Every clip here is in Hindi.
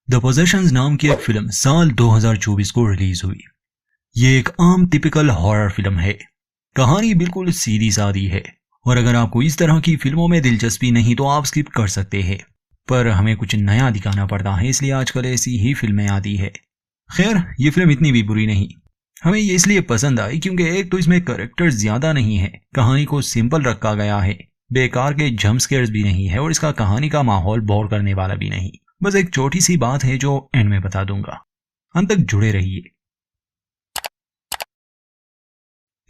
द पोजेशंस नाम की एक फिल्म साल 2024 को रिलीज हुई। ये एक आम टिपिकल हॉरर फिल्म है। कहानी बिल्कुल सीधी सादी है और अगर आपको इस तरह की फिल्मों में दिलचस्पी नहीं तो आप स्किप कर सकते हैं। पर हमें कुछ नया दिखाना पड़ता है, इसलिए आजकल ऐसी ही फिल्में आती है। खैर, ये फिल्म इतनी भी बुरी नहीं। हमें ये इसलिए पसंद आई क्योंकि एक तो इसमें कैरेक्टर्स ज्यादा नहीं है, कहानी को सिंपल रखा गया है, बेकार के जंप स्केयर्स भी नहीं है और इसका कहानी का माहौल बोर करने वाला भी नहीं। बस एक छोटी सी बात है जो एंड में बता दूंगा, अंत तक जुड़े रहिए।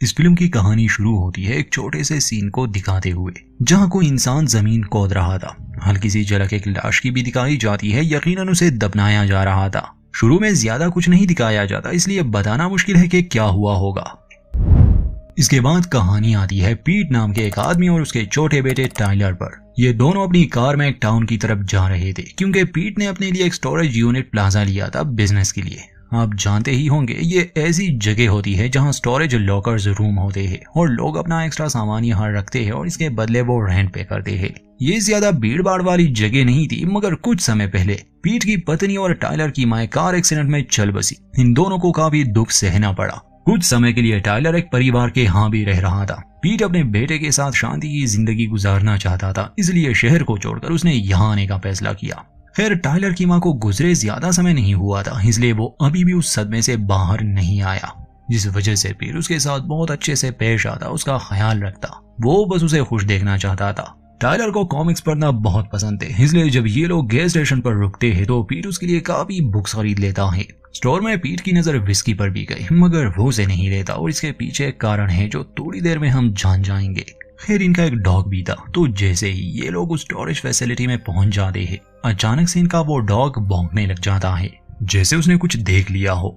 इस फिल्म की कहानी शुरू होती है एक छोटे से सीन को दिखाते हुए, जहां कोई इंसान जमीन खोद रहा था। हल्की सी झलक एक लाश की भी दिखाई जाती है, यकीनन उसे दफनाया जा रहा था। शुरू में ज्यादा कुछ नहीं दिखाया जाता, इसलिए बताना मुश्किल है कि क्या हुआ होगा। इसके बाद कहानी आती है पीट नाम के एक आदमी और उसके छोटे बेटे टाइलर पर। ये दोनों अपनी कार में एक टाउन की तरफ जा रहे थे क्योंकि पीट ने अपने लिए एक स्टोरेज यूनिट प्लाजा लिया था बिजनेस के लिए। आप जानते ही होंगे, ये ऐसी जगह होती है जहां स्टोरेज लॉकर्स रूम होते हैं और लोग अपना एक्स्ट्रा सामान यहाँ रखते हैं और इसके बदले वो रेंट पे करते हैं। ये ज्यादा भीड़ भाड़ वाली जगह नहीं थी, मगर कुछ समय पहले पीट की पत्नी और टाइलर की मां कार एक्सीडेंट में चल बसी। इन दोनों को काफी दुख सहना पड़ा। कुछ समय के लिए टाइलर एक परिवार के यहाँ भी रह रहा था। पीट अपने बेटे के साथ शांति की जिंदगी गुजारना चाहता था, इसलिए शहर को छोड़कर उसने यहाँ आने का फैसला किया। खैर, टाइलर की मां को गुजरे ज्यादा समय नहीं हुआ था, इसलिए वो अभी भी उस सदमे से बाहर नहीं आया, जिस वजह से पीट उसके साथ बहुत अच्छे से पेश आता, उसका ख्याल रखता। वो बस उसे खुश देखना चाहता था। टाइलर को कॉमिक्स पढ़ना बहुत पसंद थे, इसलिए जब ये लोग गैस स्टेशन पर रुकते हैं तो पीट उसके लिए काफी बुक्स खरीद लेता है। स्टोर में पीट की नजर विस्की पर भी गई, मगर वो उसे नहीं लेता और इसके पीछे एक कारण है जो थोड़ी देर में हम जान जाएंगे। खैर, इनका एक डॉग भी था, तो जैसे ही ये लोग उस स्टोरेज फैसिलिटी में पहुंच जाते हैं, अचानक से इनका वो डॉग भौंकने लग जाता है, जैसे उसने कुछ देख लिया हो।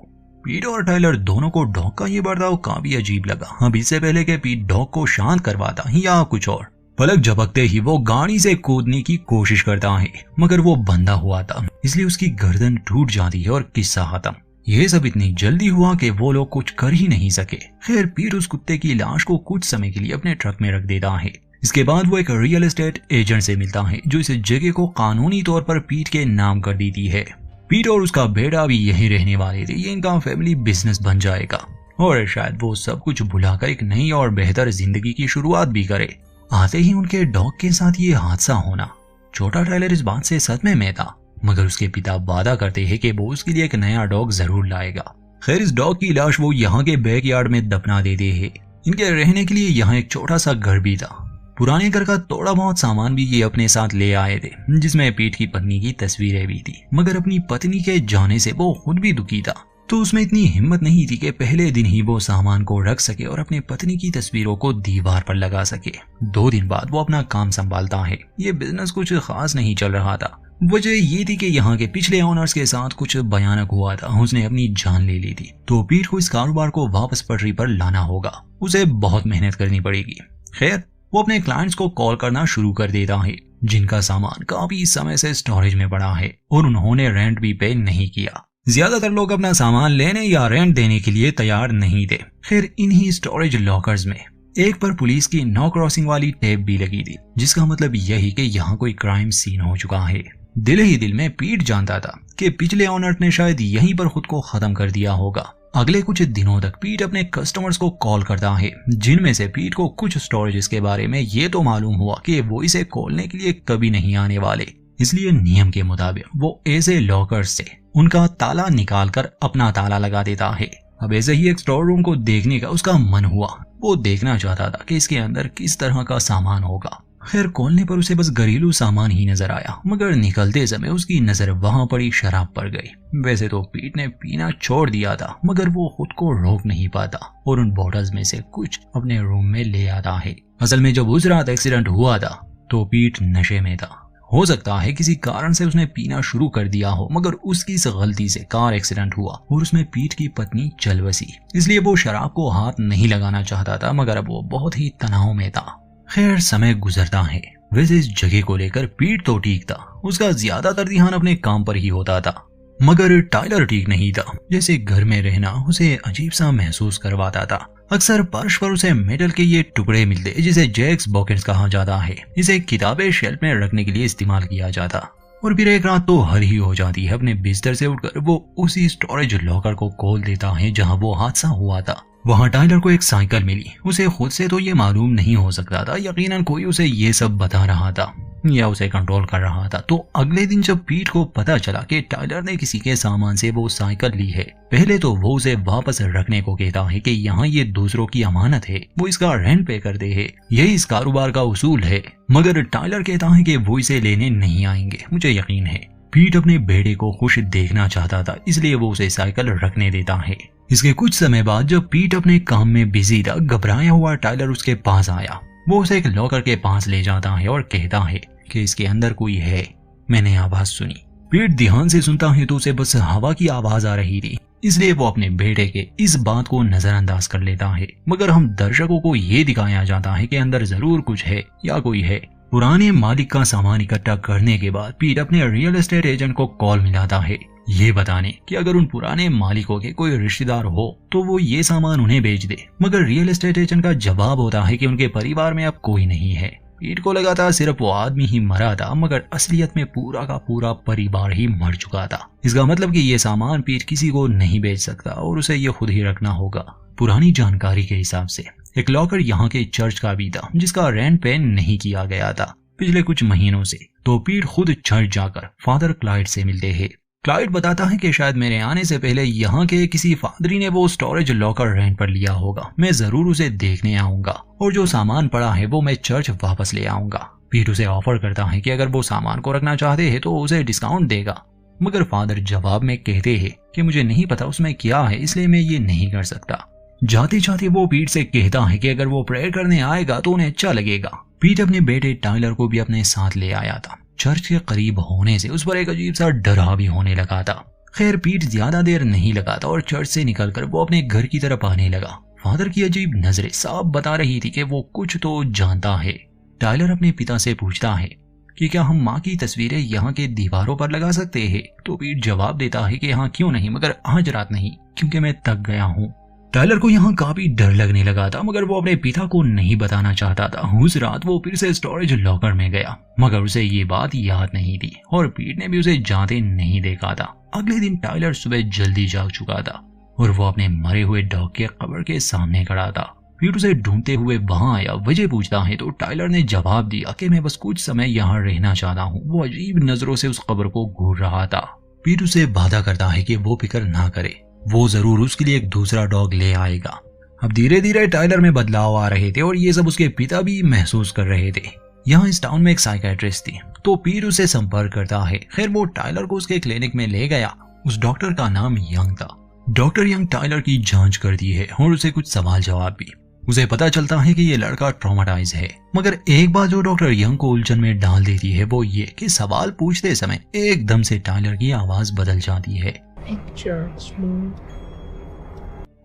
पीट और टाइलर दोनों को डॉग का ये बर्ताव काफी अजीब लगा। अब इससे पहले कि पीट डॉग को शांत करवाता या कुछ और, पलक झपकते ही वो गाड़ी से कूदने की कोशिश करता है, मगर वो बंधा हुआ था, इसलिए उसकी गर्दन टूट जाती है और किस्सा खत्म। ये सब इतनी जल्दी हुआ कि वो लोग कुछ कर ही नहीं सके। खैर, पीट उस कुत्ते की लाश को कुछ समय के लिए अपने ट्रक में रख देता है। इसके बाद वो एक रियल एस्टेट एजेंट से मिलता है जो इस जगह को कानूनी तौर पर पीट के नाम कर देती है। पीट और उसका बेटा भी यहीं रहने वाले थे। ये इनका फैमिली बिजनेस बन जाएगा और शायद वो सब कुछ भुलाकर एक नई और बेहतर जिंदगी की शुरुआत भी करे। आते ही उनके डॉग के साथ ये हादसा होना। छोटा टाइलर इस बात से सदमे में था, मगर उसके पिता वादा करते हैं कि वो उसके लिए एक नया डॉग जरूर लाएगा। खैर, इस डॉग की लाश वो यहाँ के बैकयार्ड में दफना देते हैं। इनके रहने के लिए यहाँ एक छोटा सा घर भी था। पुराने घर का थोड़ा बहुत सामान भी ये अपने साथ ले आए थे, जिसमें पीट की पत्नी की तस्वीरें भी थी। मगर अपनी पत्नी के जाने से वो खुद भी दुखी था, तो उसमें इतनी हिम्मत नहीं थी कि पहले दिन ही वो सामान को रख सके और अपनी पत्नी की तस्वीरों को दीवार पर लगा सके। 2 दिन बाद वो अपना काम संभालता है। ये बिजनेस कुछ खास नहीं चल रहा था। वजह ये थी कि यहाँ के पिछले ओनर्स के साथ कुछ भयानक हुआ था, उसने अपनी जान ले ली थी। तो पीट को इस कारोबार को वापस पटरी पर लाना होगा, उसे बहुत मेहनत करनी पड़ेगी। खैर, वो अपने क्लाइंट्स को कॉल करना शुरू कर देता है, जिनका सामान काफी समय से स्टोरेज में पड़ा है और उन्होंने रेंट भी पे नहीं किया। ज्यादातर लोग अपना सामान लेने या रेंट देने के लिए तैयार नहीं थे। फिर इन्हीं स्टोरेज लॉकर्स में एक पर पुलिस की नो क्रॉसिंग वाली टेप भी लगी थी, जिसका मतलब यही कि यहाँ कोई क्राइम सीन हो चुका है। दिल ही दिल में पीट जानता था कि पिछले ओनर ने शायद यहीं पर खुद को खत्म कर दिया होगा। अगले कुछ दिनों तक पीट अपने कस्टमर्स को कॉल करता है, जिनमें से पीट को कुछ स्टोरेजेस के बारे में ये तो मालूम हुआ कि वो इसे खोलने के लिए कभी नहीं आने वाले। इसलिए नियम के मुताबिक वो ऐसे लॉकर्स से उनका ताला निकालकर अपना ताला लगा देता है। अब ऐसे ही एक स्टोर रूम को देखने का उसका मन हुआ। वो देखना चाहता था कि इसके अंदर किस तरह का सामान होगा। खैर, खोलने पर उसे बस घरेलू सामान ही नजर आया, मगर निकलते समय उसकी नजर वहां पड़ी शराब पर गई। वैसे तो पीट ने पीना छोड़ दिया था, मगर वो खुद को रोक नहीं पाता और उन बॉटल्स में से कुछ अपने रूम में ले आता है। असल में जब उस रात एक्सीडेंट हुआ था तो पीट नशे में था। हो सकता है किसी कारण से उसने पीना शुरू कर दिया हो, मगर उसकी इस गलती से कार एक्सीडेंट हुआ और उसमें पीट की पत्नी चल बसी। इसलिए वो शराब को हाथ नहीं लगाना चाहता था, मगर अब वो बहुत ही तनाव में था। खैर, समय गुजरता है। वैसे इस जगह को लेकर पीट तो ठीक था, उसका ज्यादातर ध्यान अपने काम पर ही होता था, मगर टाइलर ठीक नहीं था। जैसे घर में रहना उसे अजीब सा महसूस करवाता था। अक्सर फर्श पर उसे मेटल के ये टुकड़े मिलते जिसे जैक्स बॉकेट्स कहा जाता है। इसे किताबें शेल्फ में रखने के लिए इस्तेमाल किया जाता। और फिर एक रात तो हर ही हो जाती है। अपने बिस्तर से उठकर वो उसी स्टोरेज लॉकर को खोल देता है जहां वो हादसा हुआ था। वहां टाइलर को एक साइकिल मिली। उसे खुद से तो ये मालूम नहीं हो सकता था, यकीनन कोई उसे ये सब बता रहा था या उसे कंट्रोल कर रहा था। तो अगले दिन जब पीट को पता चला कि टाइलर ने किसी के सामान से वो साइकिल ली है, पहले तो वो उसे वापस रखने को कहता है कि यहाँ ये दूसरों की अमानत है, वो इसका रेंट पे कर दे है, यही इस कारोबार का उसूल है। मगर टाइलर कहता है कि वो इसे लेने नहीं आएंगे, मुझे यकीन है। पीट अपने बेटे को खुश देखना चाहता था, इसलिए वो उसे साइकिल रखने देता है। इसके कुछ समय बाद जब पीट अपने काम में बिजी था, घबराया हुआ टाइलर उसके पास आया। वो उसे एक लॉकर के पास ले जाता है और कहता है कि इसके अंदर कोई है, मैंने आवाज सुनी। पीट ध्यान से सुनता है तो उसे बस हवा की आवाज आ रही थी, इसलिए वो अपने बेटे के इस बात को नजरअंदाज कर लेता है। मगर हम दर्शकों को ये दिखाया जाता है कि अंदर जरूर कुछ है या कोई है। पुराने मालिक का सामान इकट्ठा करने के बाद पीट अपने रियल एस्टेट एजेंट को कॉल मिलाता है, ये बताने कि अगर उन पुराने मालिकों के कोई रिश्तेदार हो तो वो ये सामान उन्हें बेच दे। मगर रियल एस्टेट एजेंट का जवाब होता है कि उनके परिवार में अब कोई नहीं है। पीट को लगा था सिर्फ वो आदमी ही मरा था, मगर असलियत में पूरा का पूरा परिवार ही मर चुका था। इसका मतलब कि ये सामान पीट किसी को नहीं बेच सकता और उसे ये खुद ही रखना होगा। पुरानी जानकारी के हिसाब से एक लॉकर यहाँ के चर्च का भी था, जिसका रेंट पे नहीं किया गया था पिछले कुछ महीनों से। तो पीट खुद चर्च जाकर फादर क्लाइड से मिलते हैं। क्लाइड बताता है कि शायद मेरे आने से पहले यहाँ के किसी फादरी ने वो स्टोरेज लॉकर रेंट पर लिया होगा। मैं जरूर उसे देखने आऊंगा और जो सामान पड़ा है वो मैं चर्च वापस ले आऊंगा। पीट उसे ऑफर करता है कि अगर वो सामान को रखना चाहते हैं तो उसे डिस्काउंट देगा। मगर फादर जवाब में कहते हैं कि मुझे नहीं पता उसमें क्या है, इसलिए मैं ये नहीं कर सकता। जाते जाते वो पीट से कहता है कि अगर वो प्रेयर करने आएगा तो उन्हें अच्छा लगेगा। पीट अपने बेटे टाइलर को भी अपने साथ ले आया था। चर्च के करीब होने से उस पर एक अजीब सा डरा भी होने लगा था। खैर पीट ज्यादा देर नहीं लगाता और चर्च से निकलकर वो अपने घर की तरफ आने लगा। फादर की अजीब नजरें साफ बता रही थी कि वो कुछ तो जानता है। टाइलर अपने पिता से पूछता है कि क्या हम माँ की तस्वीरें यहाँ के दीवारों पर लगा सकते हैं। तो पीट जवाब देता है कि हाँ क्यों नहीं, मगर आज रात नहीं, क्योंकि मैं थक गया हूँ। टाइलर को यहाँ काफी डर लगने लगा था, मगर वो अपने पिता को नहीं बताना चाहता था। उस रात वो फिर से स्टोरेज लॉकर में गया, मगर उसे ये बात याद नहीं थी और पीट ने भी उसे जाते नहीं देखा था। अगले दिन टाइलर सुबह जल्दी जाग चुका था और वो अपने मरे हुए डॉग के कब्र के सामने खड़ा था। पीट उसे ढूंढते हुए वहां आया, वजह पूछता है तो टाइलर ने जवाब दिया कि मैं बस कुछ समय यहाँ रहना चाहता हूँ। वो अजीब नजरों से उस कब्र को घूर रहा था। पीट उसे वादा करता है कि वो फिक्र ना करे, वो जरूर उसके लिए एक दूसरा डॉग ले आएगा। अब धीरे धीरे टाइलर में बदलाव आ रहे थे और ये सब उसके पिता भी महसूस कर रहे थे। यहाँ इस टाउन में एक साइकियाट्रिस्ट थी, तो पीट उसे संपर्क करता है। खैर वो टाइलर को उसके क्लिनिक में ले गया। उस डॉक्टर का नाम यंग था। डॉक्टर यंग टाइलर की जांच करती है और उसे कुछ सवाल जवाब भी। उसे पता चलता है कि ये लड़का ट्रॉमाटाइज है। मगर एक बात जो डॉक्टर यंग को उलझन में डाल देती है वो ये कि सवाल पूछते समय एकदम से टाइलर की आवाज बदल जाती है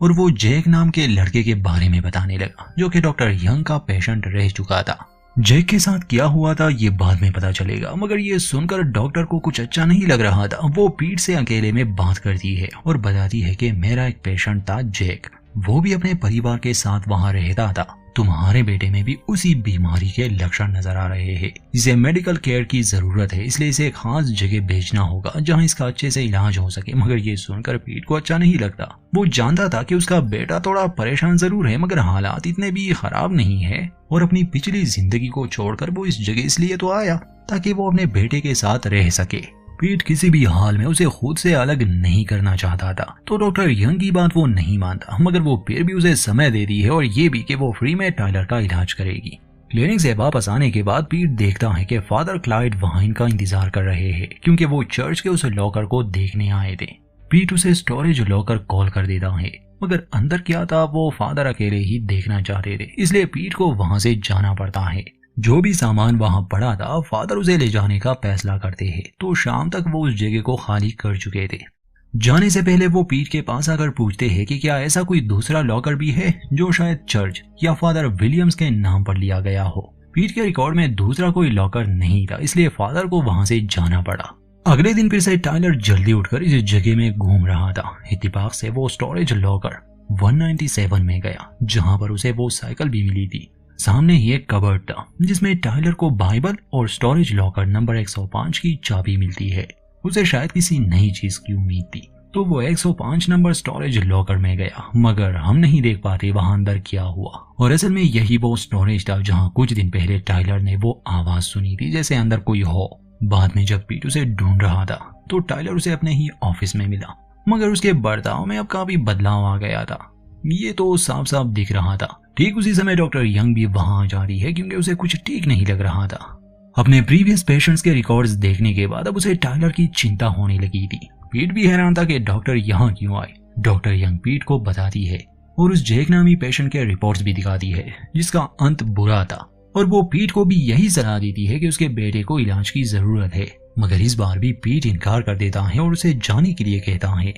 और वो जैक नाम के लड़के के बारे में बताने लगा, जो कि डॉक्टर यंग का पेशेंट रह चुका था। जैक के साथ क्या हुआ था ये बाद में पता चलेगा, मगर ये सुनकर डॉक्टर को कुछ अच्छा नहीं लग रहा था। वो पीट से अकेले में बात करती है और बताती है कि मेरा एक पेशेंट था जैक, वो भी अपने परिवार के साथ वहां रहता था। तुम्हारे बेटे में भी उसी बीमारी के लक्षण नजर आ रहे हैं। इसे मेडिकल केयर की जरूरत है, इसलिए इसे एक खास जगह भेजना होगा जहां इसका अच्छे से इलाज हो सके। मगर ये सुनकर पीट को अच्छा नहीं लगता। वो जानता था कि उसका बेटा थोड़ा परेशान जरूर है, मगर हालात इतने भी खराब नहीं है और अपनी पिछली जिंदगी को छोड़कर वो इस जगह इसलिए तो आया ताकि वो अपने बेटे के साथ रह सके। पीट किसी भी हाल में उसे खुद से अलग नहीं करना चाहता था, तो डॉक्टर यंग की बात वो नहीं मानता, मगर वो फिर भी उसे समय दे दी है और ये भी कि वो फ्री में टाइलर का इलाज करेगी। क्लिनिक से वापस आने के बाद पीट देखता है कि फादर क्लाइड वहां इनका इंतजार कर रहे हैं, क्योंकि वो चर्च के उस लॉकर को देखने आए थे। पीट उसे स्टोरेज लॉकर कॉल कर देता है, मगर अंदर क्या था वो फादर अकेले ही देखना चाहते थे, इसलिए पीट को वहां से जाना पड़ता है। जो भी सामान वहां पड़ा था फादर उसे ले जाने का फैसला करते हैं, तो शाम तक वो उस जगह को खाली कर चुके थे। जाने से पहले वो पीट के पास आकर पूछते हैं कि क्या ऐसा कोई दूसरा लॉकर भी है जो शायद चर्च या फादर विलियम्स के नाम पर लिया गया हो। पीट के रिकॉर्ड में दूसरा कोई लॉकर नहीं था, इसलिए फादर को वहां से जाना पड़ा। अगले दिन फिर से टाइलर जल्दी उठकर इस जगह में घूम रहा था। इत्तेफाक से वो स्टोरेज लॉकर 197 में गया, जहां पर उसे वो साइकिल भी मिली थी। सामने ही एक कबर्ड था जिसमें टाइलर को बाइबल और स्टोरेज लॉकर नंबर 105 की चाबी मिलती है। उसे शायद किसी नई चीज की उम्मीद थी, तो वो 105 नंबर स्टोरेज लॉकर में गया, मगर हम नहीं देख पाते वहां अंदर क्या हुआ। और असल में यही वो स्टोरेज था जहां कुछ दिन पहले टाइलर ने वो आवाज सुनी थी जैसे अंदर कोई हो। बाद में जब पीट उसे ढूंढ रहा था तो टाइलर उसे अपने ही ऑफिस में मिला, मगर उसके बर्ताव में अब काफी बदलाव आ गया था। ये तो साफ साफ दिख रहा था। ठीक उसी समय डॉक्टर यंग भी वहां आ जाती है क्योंकि उसे कुछ ठीक नहीं लग रहा था। अपने प्रीवियस पेशेंट्स के रिकॉर्ड्स देखने के बाद अब उसे टाइलर की चिंता होने लगी थी। पीट भी हैरान था कि डॉक्टर यहाँ क्यों आए। डॉक्टर यंग पीट को बताती है और उस जैक नामी पेशेंट के रिपोर्ट्स भी दिखाती है जिसका अंत बुरा था, और वो पीट को भी यही सलाह देती है कि उसके बेटे को इलाज की जरूरत है। मगर इस बार भी पीट इनकार कर देता है और उसे जाने के लिए कहता है।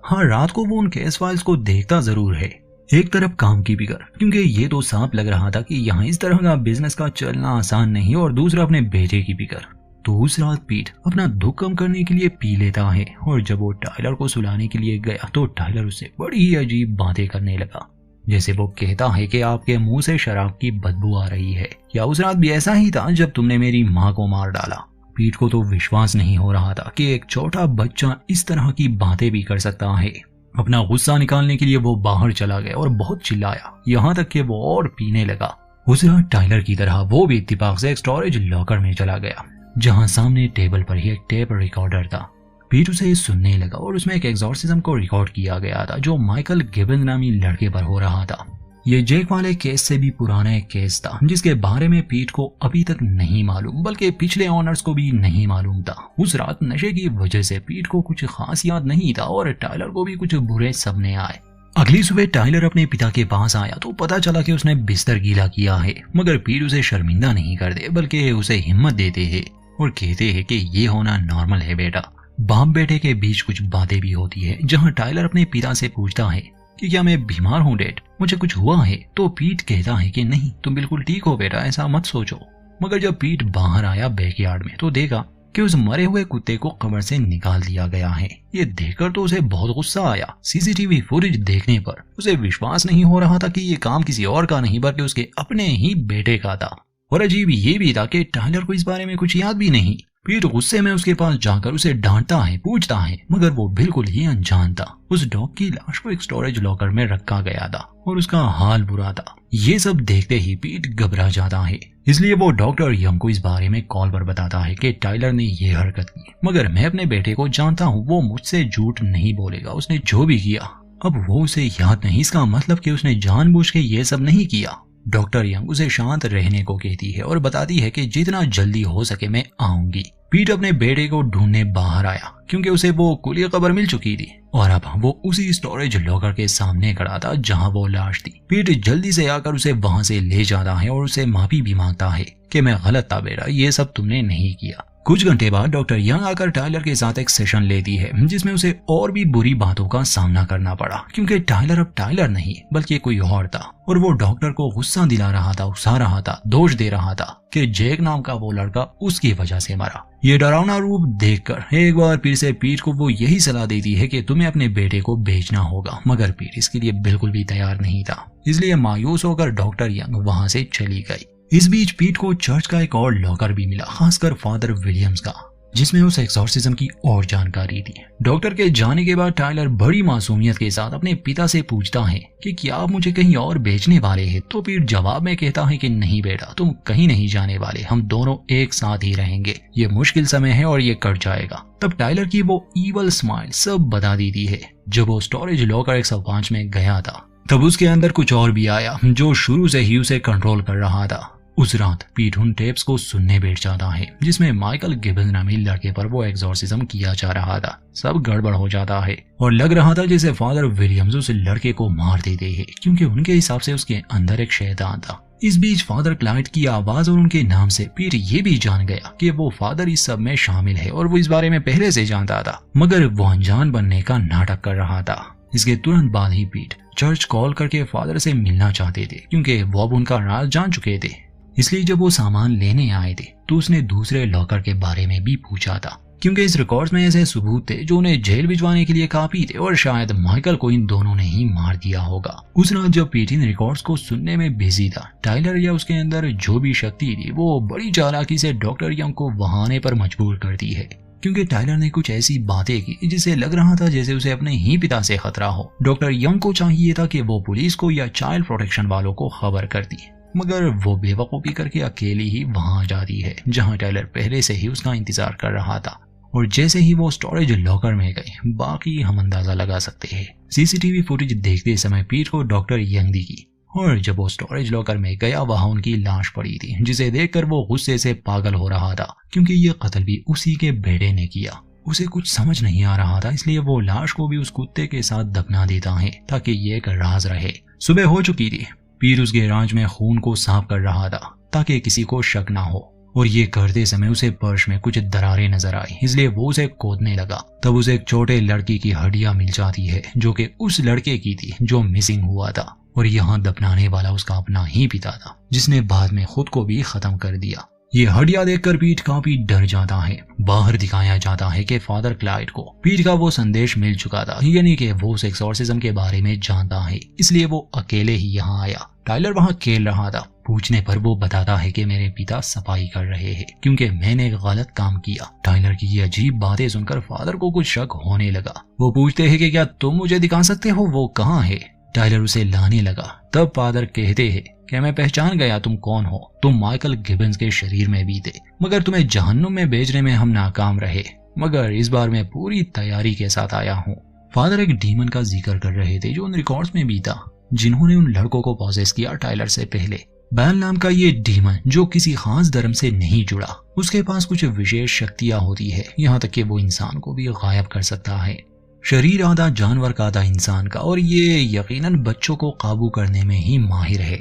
हाँ, रात को वो उन केस फाइल्स को देखता जरूर है। एक तरफ काम की फिक्र, क्योंकि ये तो साफ लग रहा था कि यहाँ इस तरह का बिजनेस का चलना आसान नहीं, और दूसरा अपने बेटे की फिक्र। तो उस रात पीट अपना दुख कम करने के लिए पी लेता है, और जब वो टाइलर को सुलाने के लिए गया तो टाइलर उससे बड़ी ही अजीब बातें करने लगा। जैसे वो कहता है कि आपके मुंह से शराब की बदबू आ रही है, या उस रात भी ऐसा ही था जब तुमने मेरी माँ को मार डाला। पीट को तो विश्वास नहीं हो रहा था कि एक छोटा बच्चा इस तरह की बातें भी कर सकता है। अपना गुस्सा निकालने के लिए वो बाहर चला गया और बहुत चिल्लाया, यहाँ तक कि वो और पीने लगा। उस रात टाइलर की तरह वो भी इत्तेफाक से एक स्टोरेज लॉकर में चला गया, जहाँ सामने टेबल पर ही एक टेप रिकॉर्डर था। पीट उसे सुनने लगा और उसमें एक एग्जॉर्सिज्म को रिकॉर्ड किया गया था जो माइकल गिबन नामी लड़के पर हो रहा था। ये जेक वाले केस से भी पुराना एक केस था जिसके बारे में पीट को अभी तक नहीं मालूम, बल्कि पिछले ऑनर्स को भी नहीं मालूम था। उस रात नशे की वजह से पीट को कुछ खास याद नहीं था और टाइलर को भी कुछ बुरे सपने आए। अगली सुबह टाइलर अपने पिता के पास आया तो पता चला कि उसने बिस्तर गीला किया है, मगर पीट उसे शर्मिंदा नहीं करते बल्कि उसे हिम्मत देते हैं और कहते हैं कि ये होना नॉर्मल है बेटा। बाप बेटे के बीच कुछ बातें भी होती है, जहाँ टाइलर अपने पिता से पूछता है कि क्या मैं बीमार हूँ डैड, मुझे कुछ हुआ है? तो पीट कहता है कि नहीं, तुम बिल्कुल ठीक हो बेटा, ऐसा मत सोचो। मगर जब पीट बाहर आया बैकयार्ड में तो देखा कि उस मरे हुए कुत्ते को कब्र से निकाल दिया गया है। ये देखकर तो उसे बहुत गुस्सा आया। सीसीटीवी फुटेज देखने पर उसे विश्वास नहीं हो रहा था कि ये काम किसी और का नहीं बल्कि उसके अपने ही बेटे का था। और अजीब ये भी था कि टाइलर को इस बारे में कुछ याद भी नहीं। पीट गुस्से में उसके पास जाकर उसे डांटता है, पूछता है, मगर वो बिल्कुल ही अनजान था। उस डॉग की लाश को एक स्टोरेज लॉकर में रखा गया था और उसका हाल बुरा था। ये सब देखते ही पीट घबरा जाता है, इसलिए वो डॉक्टर यंग को इस बारे में कॉल पर बताता है कि टाइलर ने ये हरकत की, मगर मैं अपने बेटे को जानता हूँ, वो मुझसे झूठ नहीं बोलेगा। उसने जो भी किया अब वो उसे याद नहीं, इसका मतलब कि उसने जानबूझ के ये सब नहीं किया। डॉक्टर यंग उसे शांत रहने को कहती है और बताती है कि जितना जल्दी हो सके मैं आऊंगी। पीट अपने बेटे को ढूंढने बाहर आया क्योंकि उसे वो कुली कब्र मिल चुकी थी और अब वो उसी स्टोरेज लॉकर के सामने खड़ा था जहां वो लाश थी। पीट जल्दी से आकर उसे वहां से ले जाता है और उसे माफी भी मांगता है कि मैं गलत था बेटा, ये सब तुमने नहीं किया। कुछ घंटे बाद डॉक्टर यंग आकर टाइलर के साथ एक सेशन लेती है जिसमें उसे और भी बुरी बातों का सामना करना पड़ा क्योंकि टाइलर अब टाइलर नहीं बल्कि कोई और था और वो डॉक्टर को गुस्सा दिला रहा था, उकसा रहा था, दोष दे रहा था कि जैक नाम का वो लड़का उसकी वजह से मरा। ये डरावना रूप देखकर एक बार फिर से पीट को वो यही सलाह देती है कि तुम्हें अपने बेटे को बेचना होगा, मगर पीट इसके लिए बिल्कुल भी तैयार नहीं था। इसलिए मायूस होकर डॉक्टर यंग वहां से चली गई। इस बीच पीट को चर्च का एक और लॉकर भी मिला, खासकर फादर विलियम्स का, जिसमें उस एक्सॉर्सिज्म की और जानकारी थी। डॉक्टर के जाने के बाद टाइलर बड़ी मासूमियत के साथ अपने पिता से पूछता है कि क्या आप मुझे कहीं और बेचने वाले हैं? तो पीट जवाब में कहता है कि नहीं बेटा, तुम कहीं नहीं जाने वाले, हम दोनों एक साथ ही रहेंगे। ये मुश्किल समय है और ये कट जाएगा। तब टाइलर की वो ईवल स्माइल सब बता देती है। जब वो स्टोरेज लॉकर 105 में गया था तब उसके अंदर कुछ और भी आया जो शुरू से ही उसे कंट्रोल कर रहा था। उस रात पीट उन टेप्स को सुनने बैठ जाता है जिसमें माइकल गिबन नामी लड़के पर वो एक्सॉर्सिज्म किया जा रहा था। सब गड़बड़ हो जाता है और लग रहा था जैसे फादर विलियम्स उस लड़के को मार देते हैं क्योंकि उनके हिसाब से उसके अंदर एक शैतान था। इस बीच फादर क्लाइड की आवाज और उनके नाम से पीट ये भी जान गया कि वो फादर इस सब में शामिल है और वो इस बारे में पहले से जानता था, मगर वो अनजान बनने का नाटक कर रहा था। इसके तुरंत बाद ही पीट चर्च कॉल करके फादर से मिलना चाहते थे क्योंकि वो अब उनका राज जान चुके थे। इसलिए जब वो सामान लेने आए थे तो उसने दूसरे लॉकर के बारे में भी पूछा था। क्योंकि इस रिकॉर्ड में ऐसे सबूत थे जो उन्हें जेल भिजवाने के लिए काफी थे और शायद माइकल को इन दोनों ने ही मार दिया होगा। उस रात जब पीट इन रिकॉर्ड्स को सुनने में बिजी था, टाइलर या उसके अंदर जो भी शक्ति थी वो बड़ी चालाकी से डॉक्टर यंग को वहां आने पर मजबूर करती है, क्योंकि टाइलर ने कुछ ऐसी बातें की जिससे लग रहा था जैसे उसे अपने ही पिता से खतरा हो। डॉक्टर यंग को चाहिए था कि वो पुलिस को या चाइल्ड प्रोटेक्शन वालों को खबर करती, मगर वो बेवकूफी करके अकेली ही वहां आ जाती है जहां टाइलर पहले से ही उसका इंतजार कर रहा था। और जैसे ही वो स्टोरेज लॉकर में गए, बाकी हम अंदाजा लगा सकते हैं। सीसीटीवी फुटेज देखते समय पीट को डॉक्टर यंग दिखी और जब वो स्टोरेज लॉकर में गया वहां उनकी लाश पड़ी थी, जिसे देखकर वो गुस्से से पागल हो रहा था, क्योंकि ये कत्ल भी उसी के बेटे ने किया। उसे कुछ समझ नहीं आ रहा था, इसलिए वो लाश को भी उस कुत्ते के साथ दफना देता है ताकि ये एक राज रहे। सुबह हो चुकी थी। पीट उस गैराज में खून को साफ कर रहा था ताकि किसी को शक ना हो, और ये करते समय उसे पर्स में कुछ दरारें नजर आई, इसलिए वो उसे खोदने लगा। तब उसे एक छोटे लड़की की हड्डियां मिल जाती है जो कि उस लड़के की थी जो मिसिंग हुआ था, और यहाँ दफनाने वाला उसका अपना ही पिता था जिसने बाद में खुद को भी खत्म कर दिया। ये हड्डियां देखकर पीट काफी डर जाता है। बाहर दिखाया जाता है कि फादर क्लाइड को पीट का वो संदेश मिल चुका था, यानी कि वो उस एक्सोर्सिज्म के बारे में जानता है, इसलिए वो अकेले ही यहाँ आया। टाइलर वहाँ खेल रहा था। पूछने पर वो बताता है कि मेरे पिता सफाई कर रहे हैं क्योंकि मैंने गलत काम किया। टाइलर की ये अजीब बातें सुनकर फादर को कुछ शक होने लगा। वो पूछते हैं कि क्या तुम मुझे दिखा सकते हो वो कहाँ है। टाइलर उसे लाने लगा। तब फादर कहते हैं कि मैं पहचान गया तुम कौन हो, तुम माइकल गिबन्स के शरीर में भी थे, मगर तुम्हें जहन्नुम में भेजने में हम नाकाम रहे, मगर इस बार मैं पूरी तैयारी के साथ आया हूँ। फादर एक डीमन का जिक्र कर रहे थे जो उन रिकॉर्ड्स में भी था, जिन्होंने उन लड़कों को पॉसेस किया टाइलर से पहले। बैल नाम का ये डीमन जो किसी खास धर्म से नहीं जुड़ा, उसके पास कुछ विशेष शक्तियां होती है, यहाँ तक कि वो इंसान को भी गायब कर सकता है। शरीर आधा जानवर का आधा इंसान का, और ये यकीनन बच्चों को काबू करने में ही माहिर है।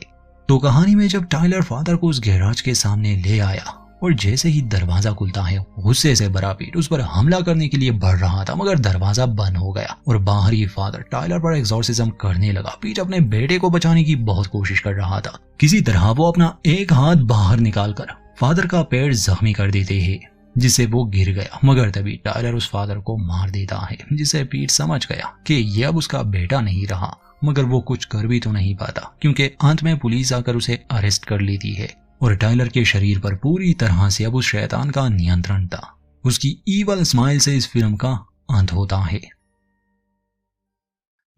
तो कहानी में जब टाइलर फादर को उस गैराज के सामने ले आया और जैसे ही दरवाजा खुलता है, गुस्से से भरा पीट उस पर हमला करने के लिए बढ़ रहा था, मगर दरवाजा बंद हो गया और बाहर ही फादर टाइलर पर एक्सोर्सिज्म करने लगा। पीट अपने बेटे को बचाने की बहुत कोशिश कर रहा था। किसी तरह वो अपना एक हाथ बाहर निकालकर फादर का पैर जख्मी कर देते हैं, जिससे वो गिर गया, मगर तभी टाइलर उस फादर को मार देता है, जिसे पीट समझ गया कि ये अब उसका बेटा नहीं रहा, मगर वो कुछ कर भी तो नहीं पाता क्योंकि अंत में पुलिस आकर उसे अरेस्ट कर लेती है। और टाइलर के शरीर पर पूरी तरह से अब उस शैतान का नियंत्रण था। उसकी ईवल स्माइल से इस फिल्म का अंत होता है।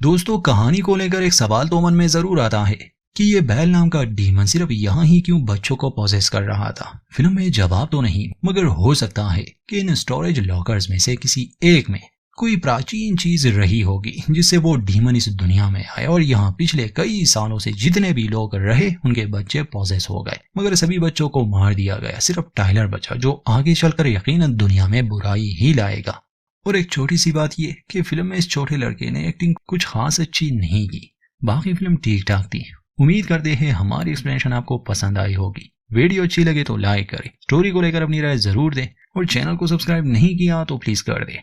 दोस्तों, कहानी को लेकर एक सवाल तो मन में जरूर आता है कि ये बैल नाम का डीमन सिर्फ यहाँ ही क्यों बच्चों को पॉसेस कर रहा था। फिल्म में जवाब तो नहीं, मगर हो सकता है कि इन स्टोरेज लॉकर्स में से किसी एक में कोई प्राचीन चीज रही होगी जिससे वो डीमन इस दुनिया में आए, और यहाँ पिछले कई सालों से जितने भी लोग रहे उनके बच्चे पॉसेस हो गए, मगर सभी बच्चों को मार दिया गया। सिर्फ टाइलर बचा जो आगे चलकर यकीनन दुनिया में बुराई ही लाएगा। और एक छोटी सी बात ये कि फिल्म में इस छोटे लड़के ने एक्टिंग कुछ खास अच्छी नहीं की, बाकी फिल्म ठीक ठाक थी। उम्मीद करते हैं हमारी एक्सप्लेनेशन आपको पसंद आई होगी। वीडियो अच्छी लगे तो लाइक करें, स्टोरी को लेकर अपनी राय जरूर दें, और चैनल को सब्सक्राइब नहीं किया तो प्लीज कर दें।